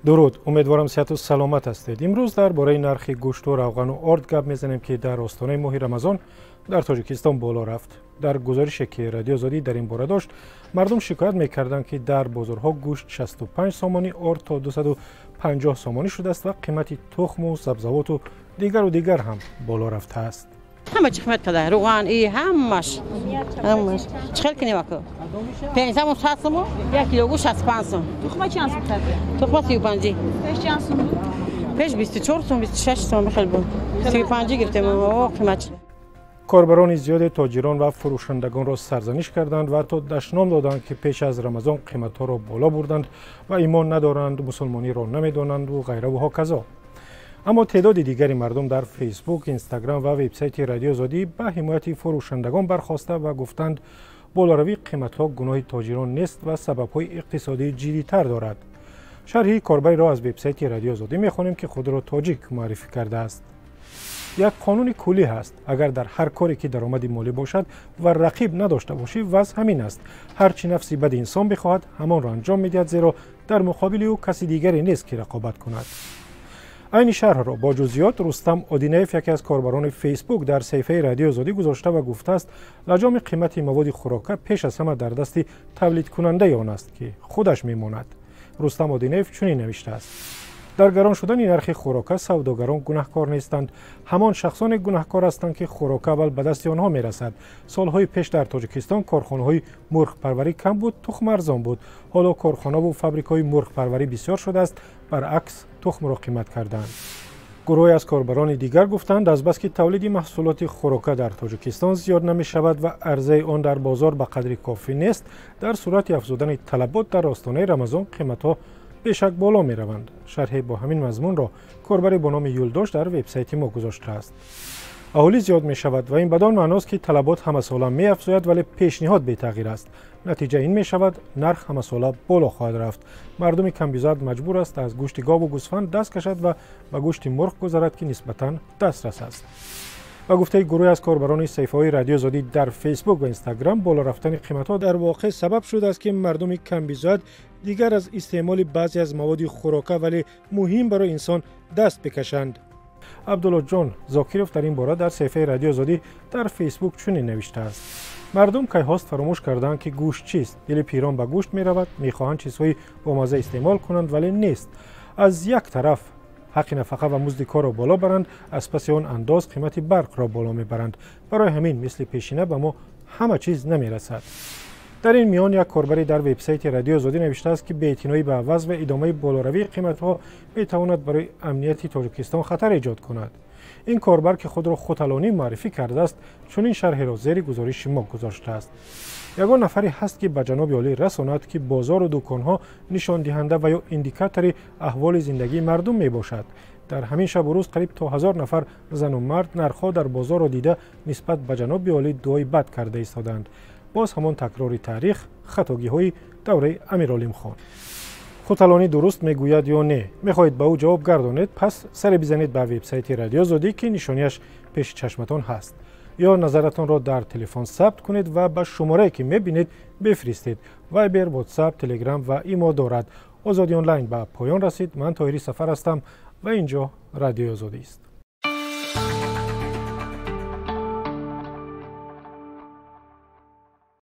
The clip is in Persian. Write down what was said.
درود، امیدوارم صحت و سلامت هستید. امروز درباره نرخ گوشت و روغن و آرد گپ میزنیم که در آستانه ماه رمضان در تاجیکستان بالا رفت. در گزارشی که رادیو آزادی در این باره داشت، مردم شکایت میکردند که در بازارها گوشت 65 سامانی، آرد تا 250 سامانی شده است و قیمت تخم و سبزیجات و دیگر هم بالا رفته است. همه چی قیمت کرده، روغن همش چخیل کنی وقت 500 و 700 سوم، 1 کیلو گوشت 65 سوم. تخمه چند سوم کرده؟ تخمه 35. پیش چند سوم بود؟ پیش 24 سوم، 26 سوم خیلی بود. 35 گرفتیم و قیمت. کاربران زیاد تاجران و فروشندگان را سرزنش کردند و حتی دشنام دادند که پیش از رمضان قیمت‌ها را بالا بردند و ایمان ندارند، مسلمانی را نمی‌دانند و غیره و هاکذا. اما تعداد دیگری مردم در فیسبوک، اینستاگرام و وبسایت رادیو آزادی به حمایت فروشندگان برخاسته و گفتند بالاروی قیمت‌ها گناه تاجران نیست و سبب‌های اقتصادی جدی‌تر دارد. شرحی کاربری را از وبسایت رادیو آزادی می‌خوانیم که خود را تاجیک معرفی کرده است. یک قانون کلی هست: اگر در هر کاری که درآمد مالی باشد و رقیب نداشته باشی، وضع همین است. هر چی نفسی بد انسان بخواهد همان را انجام می‌دهد، زیرا در مقابل او کسی دیگری نیست که رقابت کند. این شرح را با جزئیات رستم آدینیف، یکی از کاربران فیسبوک، در صفحه رادیو آزادی گذاشته و گفته است لجام قیمت مواد خوراکی پیش از همه در دست تولید کننده آن است که خودش میماند. رستم آدینیف چنین نوشته است: در گران شدن نرخ خوراک سوداگران گناهکار نیستند، همان شخصان گناهکار هستند که خوراک اول به دست آنها میرسد. سالهای پیش در تاجیکستان کارخانه‌های مرغ پروری کم بود، تخم ارزان بود. حالا کارخانه و فابریک‌های مرغ پروری بسیار شده است، برعکس تخم را قیمت کردند. گروهی از کاربران دیگر گفتند از بس که تولید محصولات خوراک در تاجیکستان زیاد نمی شود و عرضه آن در بازار به قدری کافی نیست، در صورت افزودن طلبات در آستانه رمضان قیمت‌ها بیشک بالا می روند. شرح با همین مضمون را کاربری با نام یولداش در وبسایت ما گذاشته است. اهالی زیاد می شود و این بدان معناست که طلبات همه ساله می افزاید ولی پیشنهاد بی تغییر است. نتیجه این می شود نرخ همه ساله بالا خواهد رفت. مردم کم بیزاد مجبور است از گوشت گاو و گوسفند دست کشد و به گوشت مرغ گذارد که نسبتاً دسترس است. و گفته گروه از کاربران صفحه‌های رادیو آزادی در فیسبوک و اینستاگرام، بالا رفتن قیمت‌ها در واقع سبب شده است که مردم کم بیزاد دیگر از استعمال بعضی از مواد خوراکی ولی مهم برای انسان دست بکشند. عبدالله جان زاکیروف در این باره در صفحه رادیو آزادی در فیسبوک چنین نوشته است: مردم کی هاست فراموش کردند که گوشت چیست. دل پیران به گوشت می‌رود، می‌خواهند چیزهای بامزه استعمال کنند ولی نیست. از یک طرف حق نفقه و مزد کار را بالا برند، از پس آن انداز قیمت برق را بالا میبرند. برای همین مثل پیشینه به ما همه چیز نمیرسد. در این میان یک کاربری در وبسایت رادیو آزادی نوشته است که بی‌اعتنایی به عوض و ادامه بالاروی قیمت‌ها میتواند برای امنیت تاجیکستان خطر ایجاد کند. این کاربر که خود را خوتلانی معرفی کرده است چون این شرح را زیر گزارش ما گذاشته است: یگان نفری هست که به جناب عالی رساند که بازار و دکان‌ها نشان دهنده و یا ایندیکاتور احوال زندگی مردم می باشد. در همین شب و روز قریب تا 1000 نفر زن و مرد نرخ‌ها در بازار را دیده نسبت به جناب عالی دعای بد کرده ایستادند. باز همان تکرار تاریخ، خطاگی‌های دوره امیرعلیم خان. خوتلانی درست میگوید یا نه؟ میخواهید به او جواب گردانید؟ پس سر بزنید به وبسایت رادیو آزادی که نشانیش پیش چشمتان هست، یا نظرتان را در تلفن ثبت کنید و به شماره که میبینید بفرستید. وایبر، واتساپ، تلگرام و ایما دارد. آزادی آنلاین به پایان رسید. من طاهری سفر هستم و اینجا رادیو آزادی است.